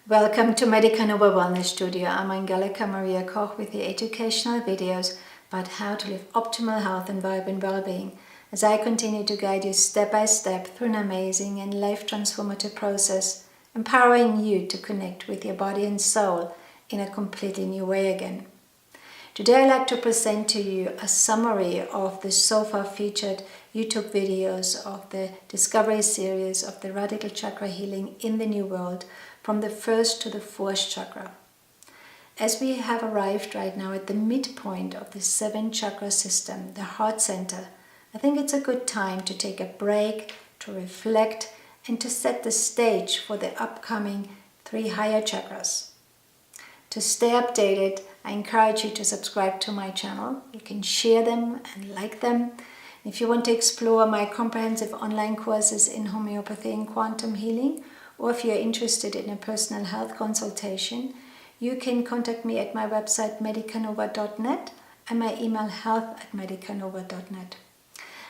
Welcome to Medica Wellness Studio. I'm Angelika Maria Koch with the educational videos about how to live optimal health and vibrant well-being as I continue to guide you step by step through an amazing and life-transformative process, empowering you to connect with your body and soul in a completely new way again. Today I'd like to present to you a summary of the so far featured YouTube videos of the Discovery series of the Radical Chakra Healing in the New World from the First to the Fourth Chakra. As we have arrived right now at the midpoint of the 7-chakra system, the heart center, I think it's a good time to take a break, to reflect, and to set the stage for the upcoming 3 higher chakras. To stay updated, I encourage you to subscribe to my channel. You can share them and like them. If you want to explore my comprehensive online courses in homeopathy and quantum healing, or if you're interested in a personal health consultation, you can contact me at my website medicanova.net and my email health@medicanova.net.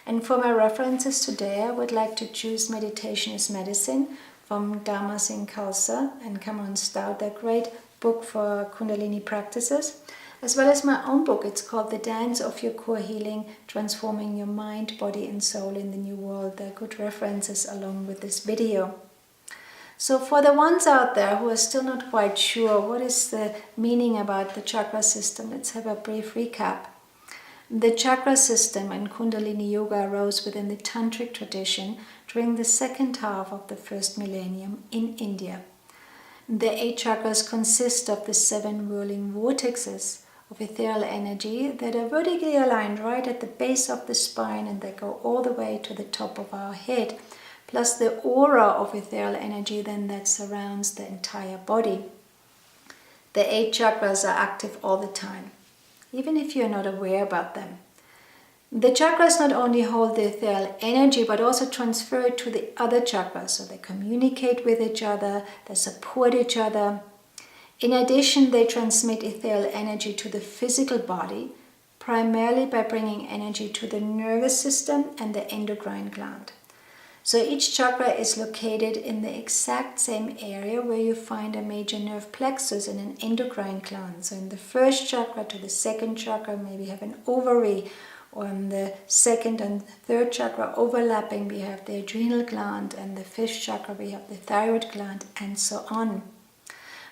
And for my references today, I would like to choose Meditation is Medicine from Dharma Singh Khalsa and Cameron Stout, their great book for Kundalini practices, as well as my own book. It's called The Dance of Your Core Healing, Transforming Your Mind, Body and Soul in the New World. There are good references along with this video. So for the ones out there who are still not quite sure what is the meaning about the chakra system, let's have a brief recap. The chakra system and Kundalini Yoga arose within the Tantric tradition during the second half of the first millennium in India. The 8 chakras consist of the 7 whirling vortexes of ethereal energy that are vertically aligned right at the base of the spine, and they go all the way to the top of our head, plus the aura of ethereal energy then that surrounds the entire body. The 8 chakras are active all the time, even if you're not aware about them. The chakras not only hold the ethereal energy but also transfer it to the other chakras, so they communicate with each other, they support each other. In addition, they transmit ethereal energy to the physical body, primarily by bringing energy to the nervous system and the endocrine gland. So each chakra is located in the exact same area where you find a major nerve plexus and an endocrine gland. So in the first chakra to the second chakra, maybe you have an ovary, or in the second and third chakra overlapping, we have the adrenal gland, and the fifth chakra we have the thyroid gland, and so on.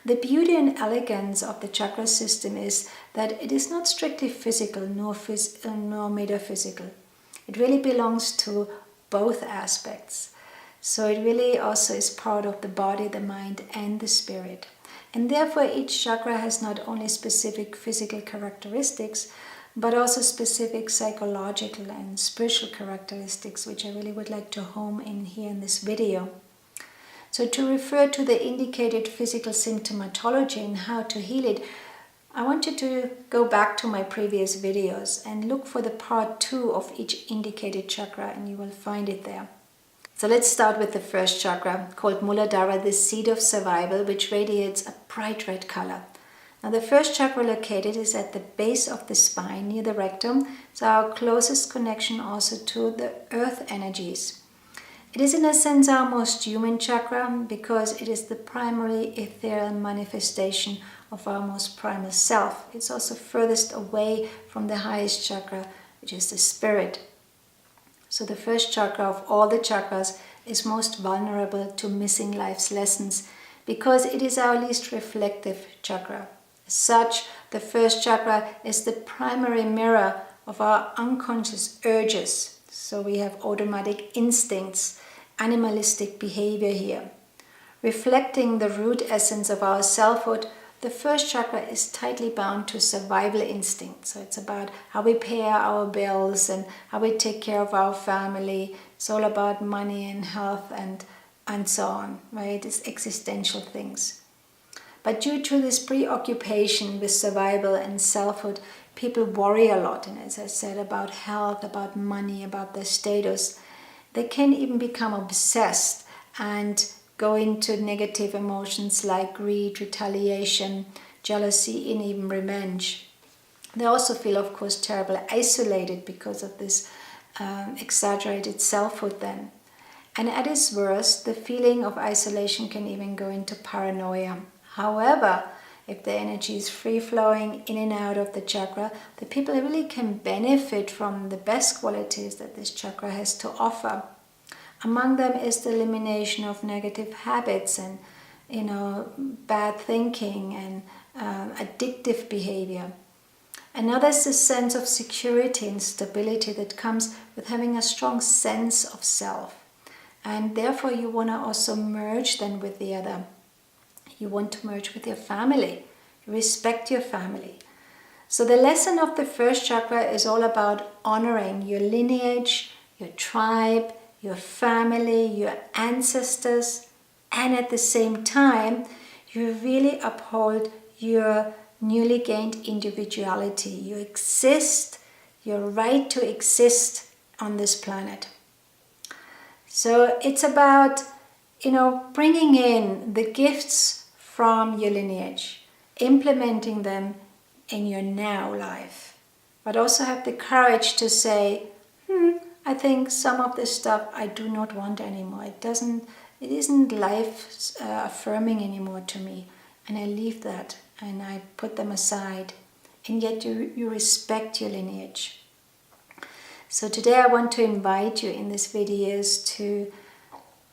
The beauty and elegance of the chakra system is that it is not strictly physical nor metaphysical. It really belongs to both aspects. So it really also is part of the body, the mind, and the spirit. And therefore each chakra has not only specific physical characteristics, but also specific psychological and spiritual characteristics, which I really would like to home in here in this video. So to refer to the indicated physical symptomatology and how to heal it, I want you to go back to my previous videos and look for the part 2 of each indicated chakra, and you will find it there. So let's start with the first chakra, called Muladhara, the seed of survival, which radiates a bright red color. Now the first chakra located is at the base of the spine near the rectum, so our closest connection also to the earth energies. It is in a sense our most human chakra because it is the primary ethereal manifestation of our most primal self. It's also furthest away from the highest chakra, which is the spirit. So the first chakra of all the chakras is most vulnerable to missing life's lessons because it is our least reflective chakra. As such, the first chakra is the primary mirror of our unconscious urges. So we have automatic instincts, animalistic behavior here. Reflecting the root essence of our selfhood, the first chakra is tightly bound to survival instinct. So it's about how we pay our bills and how we take care of our family. It's all about money and health and so on, right? It's existential things. But due to this preoccupation with survival and selfhood, people worry a lot. And as I said, about health, about money, about their status. They can even become obsessed and go into negative emotions like greed, retaliation, jealousy, and even revenge. They also feel, of course, terribly isolated because of this exaggerated selfhood then. And at its worst, the feeling of isolation can even go into paranoia. However, if the energy is free-flowing in and out of the chakra, the people really can benefit from the best qualities that this chakra has to offer. Among them is the elimination of negative habits and, bad thinking and addictive behavior. Another is the sense of security and stability that comes with having a strong sense of self. And therefore you want to also merge then with the other. You want to merge with your family. You respect your family. So the lesson of the first chakra is all about honoring your lineage, your tribe, your family, your ancestors, and at the same time, you really uphold your newly gained individuality. You exist, your right to exist on this planet. So it's about, bringing in the gifts from your lineage, implementing them in your now life, but also have the courage to say, I think some of this stuff I do not want anymore. It isn't life affirming anymore to me, and I leave that and I put them aside, and yet you respect your lineage. So today I want to invite you in this videos to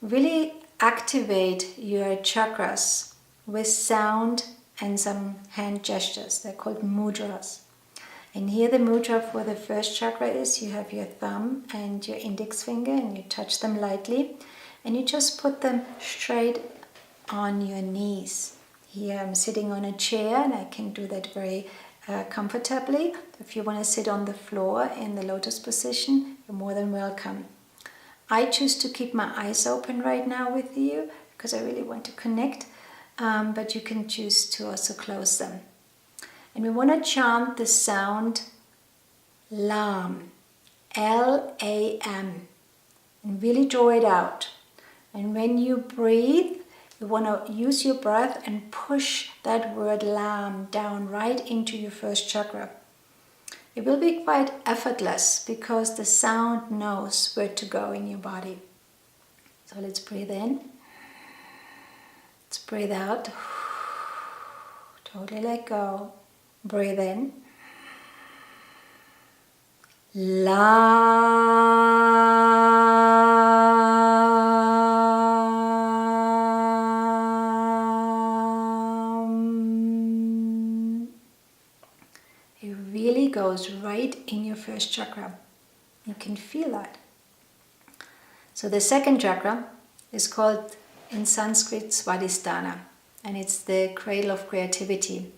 really activate your chakras with sound and some hand gestures. They're called mudras. And here the mudra for the first chakra is you have your thumb and your index finger and you touch them lightly and you just put them straight on your knees. Here I'm sitting on a chair and I can do that very comfortably. If you want to sit on the floor in the lotus position, you're more than welcome. I choose to keep my eyes open right now with you because I really want to connect, but you can choose to also close them. And we want to chant the sound LAM, L-A-M, and really draw it out. And when you breathe, you want to use your breath and push that word LAM down right into your first chakra. It will be quite effortless because the sound knows where to go in your body. So let's breathe in. Let's breathe out. Totally let go. Breathe in. It really goes right in your first chakra. You can feel that. So the second chakra is called in Sanskrit Svadhisthana, and it's the cradle of creativity.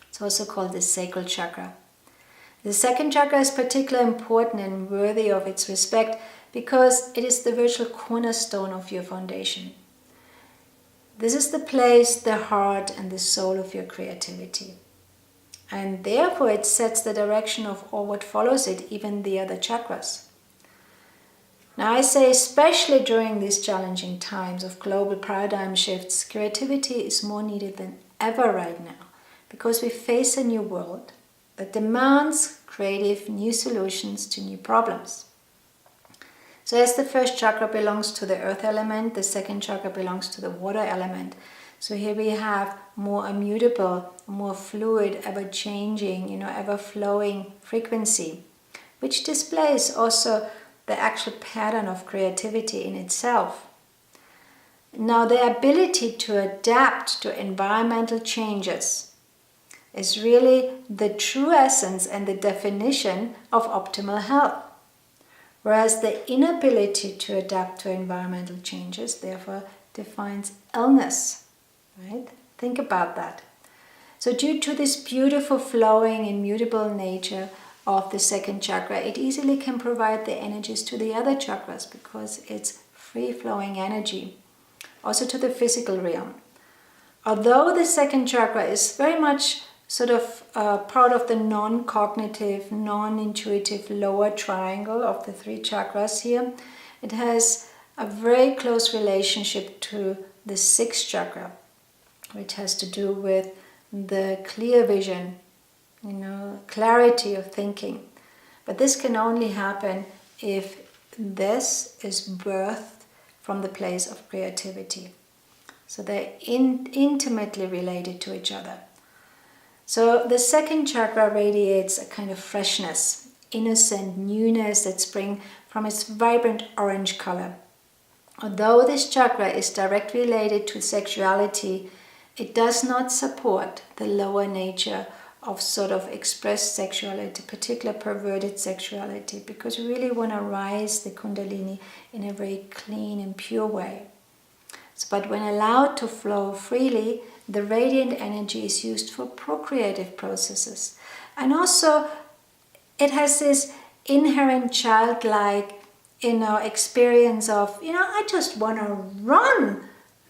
It's also called the sacral chakra. The second chakra is particularly important and worthy of its respect because it is the virtual cornerstone of your foundation. This is the place, the heart and the soul of your creativity. And therefore it sets the direction of all what follows it, even the other chakras. Now I say especially during these challenging times of global paradigm shifts, creativity is more needed than ever right now. Because we face a new world that demands creative new solutions to new problems. So as the first chakra belongs to the earth element, the second chakra belongs to the water element. So here we have more immutable, more fluid, ever-changing, ever-flowing frequency, which displays also the actual pattern of creativity in itself. Now the ability to adapt to environmental changes is really the true essence and the definition of optimal health. Whereas the inability to adapt to environmental changes, therefore, defines illness, right? Think about that. So due to this beautiful flowing, immutable nature of the second chakra, it easily can provide the energies to the other chakras because it's free-flowing energy, also to the physical realm. Although the second chakra is very much sort of part of the non-cognitive, non-intuitive lower triangle of the three chakras here, it has a very close relationship to the sixth chakra, which has to do with the clear vision, clarity of thinking. But this can only happen if this is birthed from the place of creativity. So they're intimately related to each other. So the second chakra radiates a kind of freshness, innocent newness that springs from its vibrant orange color. Although this chakra is directly related to sexuality, it does not support the lower nature of sort of expressed sexuality, particular perverted sexuality, because we really want to rise the Kundalini in a very clean and pure way. But when allowed to flow freely, the radiant energy is used for procreative processes. And also, it has this inherent childlike, experience of, I just want to run,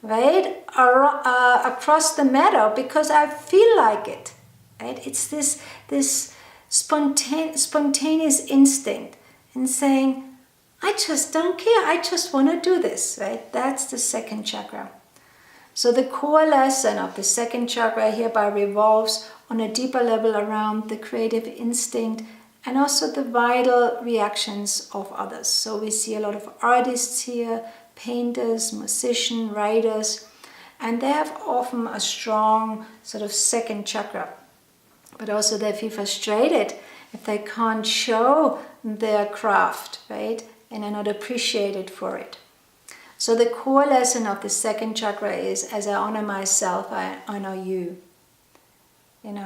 right, across the meadow because I feel like it, right? It's this spontaneous instinct and saying, I just don't care, I just want to do this, right? That's the second chakra. So the core lesson of the second chakra hereby revolves on a deeper level around the creative instinct and also the vital reactions of others. So we see a lot of artists here, painters, musicians, writers, and they have often a strong sort of second chakra. But also they feel frustrated if they can't show their craft, right? And are not appreciated for it. So the core lesson of the second chakra is, as I honor myself, I honor you. In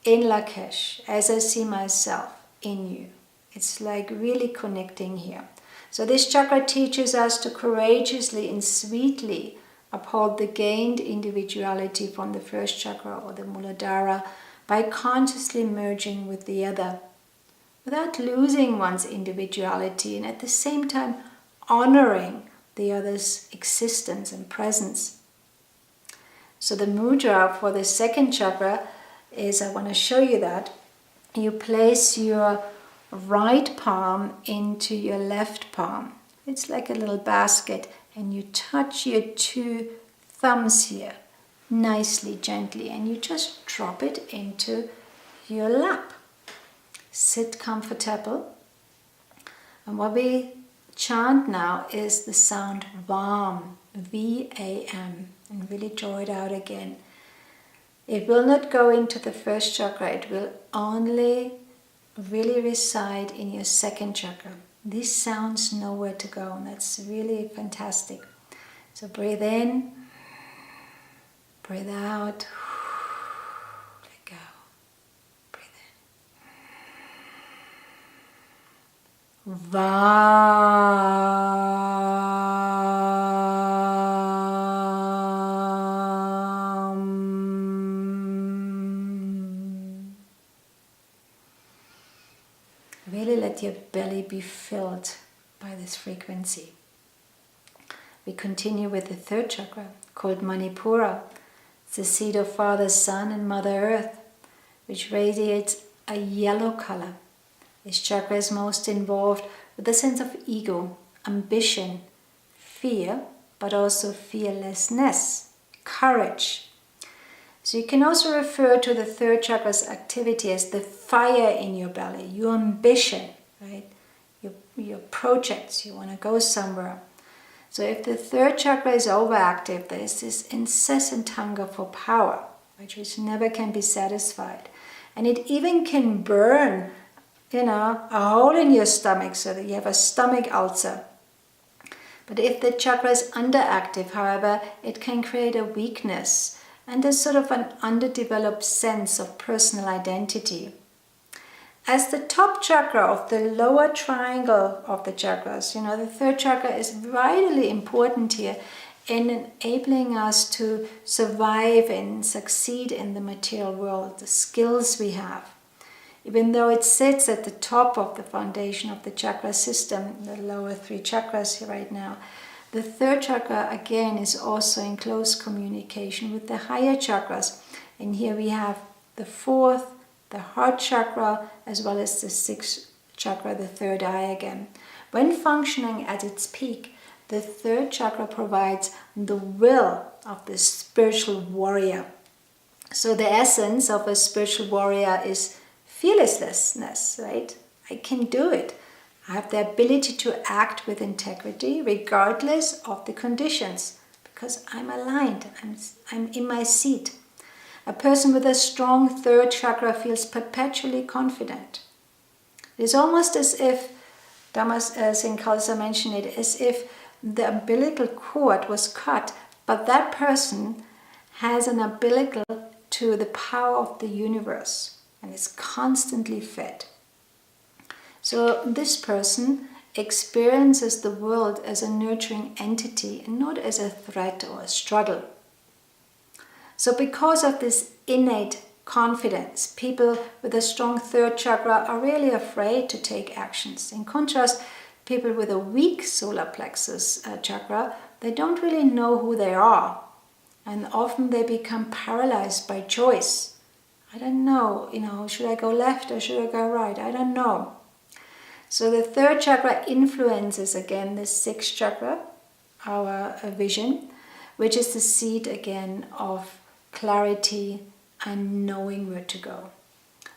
Lakesh, as I see myself in you. It's like really connecting here. So this chakra teaches us to courageously and sweetly uphold the gained individuality from the first chakra or the Muladhara by consciously merging with the other, without losing one's individuality and at the same time honoring the other's existence and presence. So the mudra for the second chakra is, I want to show you that, you place your right palm into your left palm. It's like a little basket, and you touch your two thumbs here nicely, gently, and you just drop it into your lap. Sit comfortable. And what we chant now is the sound VAM, V-A-M, and really draw it out again. It will not go into the first chakra, it will only really reside in your second chakra. These sounds know where to go, and that's really fantastic. So breathe in, breathe out, let go, breathe in. Really let your belly be filled by this frequency. We continue with the third chakra, called Manipura. It's the seat of Father Sun and Mother Earth, which radiates a yellow color. This chakra is most involved with the sense of ego, ambition, fear, but also fearlessness, courage. So you can also refer to the third chakra's activity as the fire in your belly, your ambition, right? Your projects, you want to go somewhere. So if the third chakra is overactive, there is this incessant hunger for power, which never can be satisfied. And it even can burn, a hole in your stomach so that you have a stomach ulcer. But if the chakra is underactive, however, it can create a weakness and a sort of an underdeveloped sense of personal identity. As the top chakra of the lower triangle of the chakras, the third chakra is vitally important here in enabling us to survive and succeed in the material world, the skills we have. Even though it sits at the top of the foundation of the chakra system, the lower three chakras here right now, the third chakra again is also in close communication with the higher chakras. And here we have the fourth, the heart chakra, as well as the sixth chakra, the third eye again. When functioning at its peak, the third chakra provides the will of the spiritual warrior. So the essence of a spiritual warrior is fearlessness, right? I can do it. I have the ability to act with integrity regardless of the conditions, because I'm aligned, I'm in my seat. A person with a strong third chakra feels perpetually confident. It is almost as if, St. Khalsa mentioned it, as if the umbilical cord was cut, but that person has an umbilical to the power of the universe and is constantly fed. So this person experiences the world as a nurturing entity and not as a threat or a struggle. So because of this innate confidence, people with a strong third chakra are really afraid to take actions. In contrast, people with a weak solar plexus chakra, they don't really know who they are. And often they become paralyzed by choice. I don't know, should I go left or should I go right? I don't know. So the third chakra influences again the sixth chakra, our vision, which is the seat again of clarity and knowing where to go.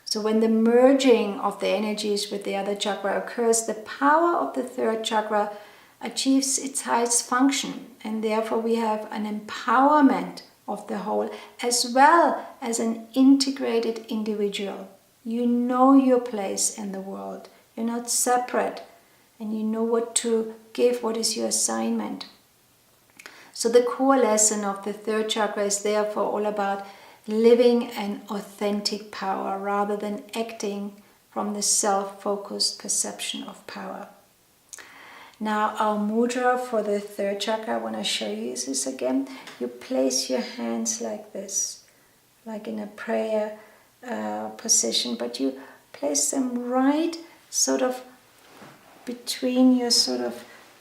So when the merging of the energies with the other chakra occurs, the power of the third chakra achieves its highest function, and therefore we have an empowerment of the whole as well as an integrated individual. You know your place in the world. You're not separate, and you know what to give, what is your assignment. So the core lesson of the third chakra is therefore all about living an authentic power rather than acting from the self-focused perception of power. Now our mudra for the third chakra, I want to show you this again. You place your hands like this, like in a prayer position, but you place them right sort of between your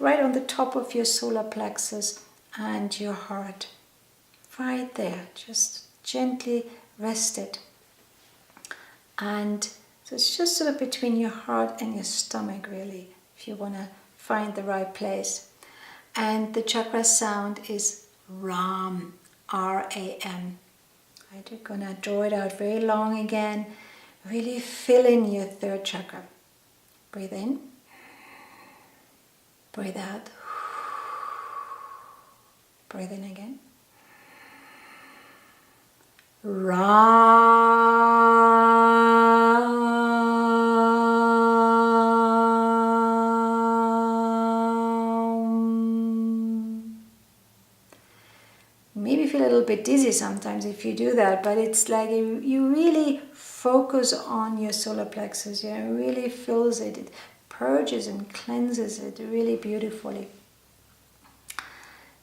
right on the top of your solar plexus and your heart. Right there, just gently rest it. And so it's just sort of between your heart and your stomach, really, if you want to find the right place. And the chakra sound is Ram, R-A-M. Right, you're going to draw it out very long again. Really fill in your third chakra. Breathe in. Breathe out. Breathe in again. Maybe feel a little bit dizzy sometimes if you do that, but it's like you really focus on your solar plexus. It really fills it. It purges and cleanses it really beautifully.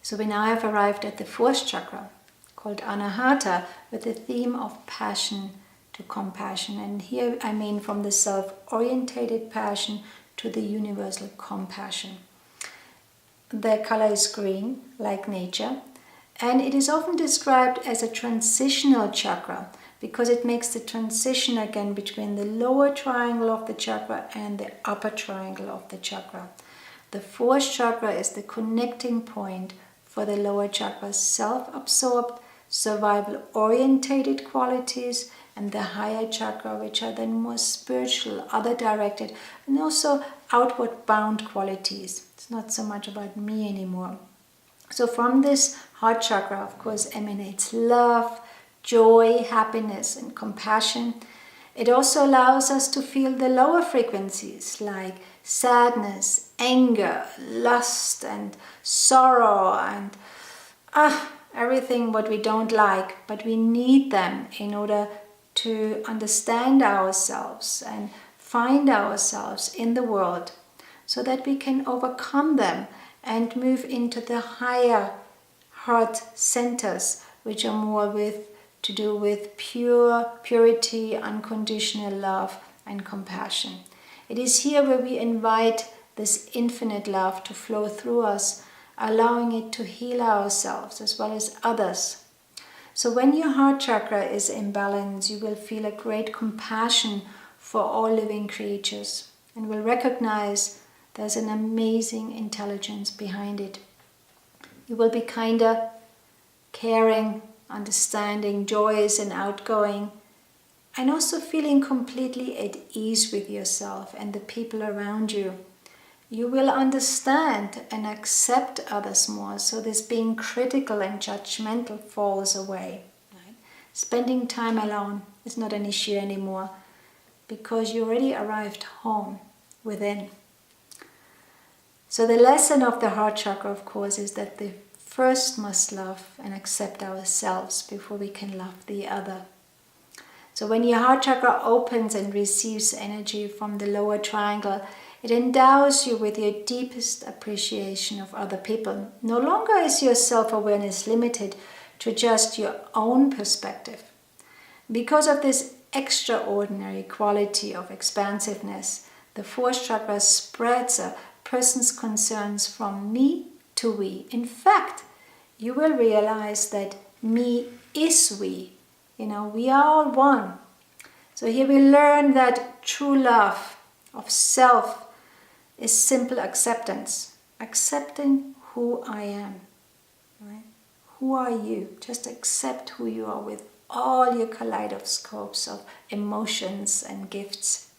So we now have arrived at the fourth chakra, called Anahata, with the theme of passion to compassion. And here I mean from the self-orientated passion to the universal compassion. The color is green, like nature, and it is often described as a transitional chakra because it makes the transition again between the lower triangle of the chakra and the upper triangle of the chakra. The fourth chakra is the connecting point for the lower chakra's self-absorbed, survival-orientated qualities, and the higher chakra, which are then more spiritual, other-directed, and also outward-bound qualities. It's not so much about me anymore. So from this heart chakra, of course, emanates love, joy, happiness, and compassion. It also allows us to feel the lower frequencies like sadness, anger, lust, and sorrow, and everything what we don't like, but we need them in order to understand ourselves and find ourselves in the world so that we can overcome them and move into the higher heart centers, which are more to do with purity, unconditional love and compassion. It is here where we invite this infinite love to flow through us, allowing it to heal ourselves as well as others. So when your heart chakra is in balance, you will feel a great compassion for all living creatures and will recognize there's an amazing intelligence behind it. You will be kinder, caring, understanding, joyous and outgoing, and also feeling completely at ease with yourself and the people around you. you will understand and accept others more. So this being critical and judgmental falls away. Right? Spending time alone is not an issue anymore because you already arrived home within. So the lesson of the heart chakra, of course, is that we first must love and accept ourselves before we can love the other. So when your heart chakra opens and receives energy from the lower triangle, it endows you with your deepest appreciation of other people. No longer is your self-awareness limited to just your own perspective. Because of this extraordinary quality of expansiveness, the fourth chakra spreads a person's concerns from me to we. In fact, you will realize that me is we. We are all one. So here we learn that true love of self is simple acceptance. Accepting who I am. Right? Who are you? Just accept who you are with all your kaleidoscopes of emotions and gifts.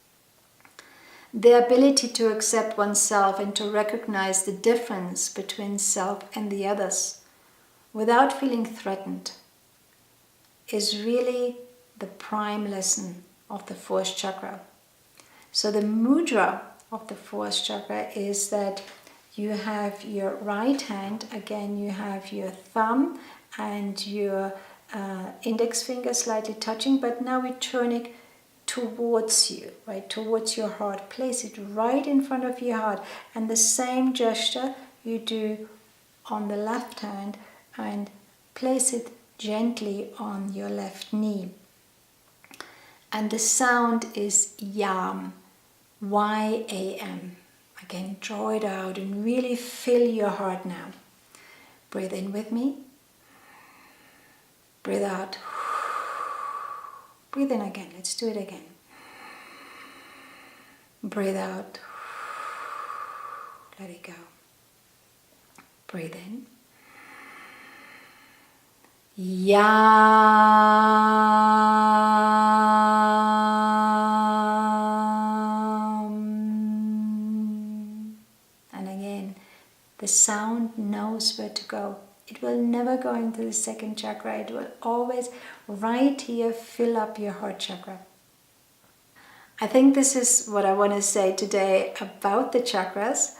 The ability to accept oneself and to recognize the difference between self and the others without feeling threatened is really the prime lesson of the fourth chakra. So the mudra of the fourth chakra is that you have your right hand, again you have your thumb and your index finger slightly touching, but now we turn it towards you, right, towards your heart. Place it right in front of your heart, and the same gesture you do on the left hand, and place it gently on your left knee. And the sound is YAM, Y-A-M. Again, draw it out and really fill your heart now. Breathe in with me. Breathe out. Breathe in again. Let's do it again. Breathe out. Let it go. Breathe in. Yam. And again, the sound knows where to go. It will never go into the second chakra. It will always right here fill up your heart chakra. I think this is what I want to say today about the chakras.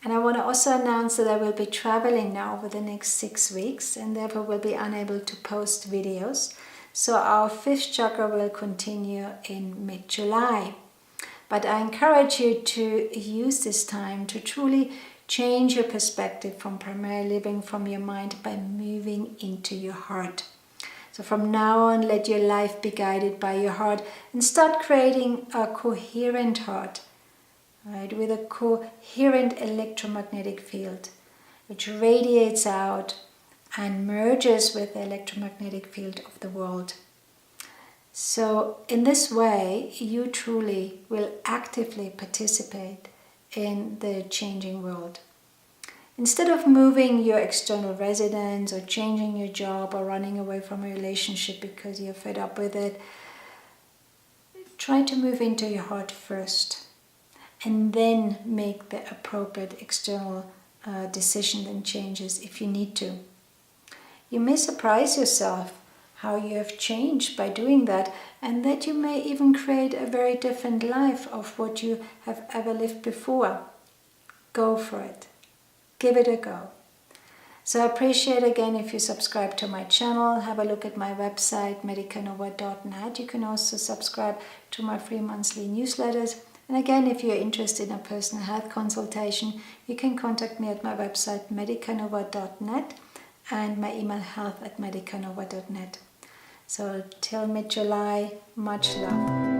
And I want to also announce that I will be traveling now over the next 6 weeks and therefore will be unable to post videos. So our fifth chakra will continue in mid-July. But I encourage you to use this time to truly change your perspective from primarily living from your mind by moving into your heart. So from now on, let your life be guided by your heart and start creating a coherent heart. Right, with a coherent electromagnetic field which radiates out and merges with the electromagnetic field of the world. So in this way you truly will actively participate in the changing world. Instead of moving your external residence or changing your job or running away from a relationship because you're fed up with it, try to move into your heart first. And then make the appropriate external decisions and changes if you need to. You may surprise yourself how you have changed by doing that, and that you may even create a very different life of what you have ever lived before. Go for it. Give it a go. So I appreciate again if you subscribe to my channel. Have a look at my website, medicanova.net. You can also subscribe to my free monthly newsletters. And again, if you're interested in a personal health consultation, you can contact me at my website medicanova.net and my email health@medicanova.net. So till mid-July, much love.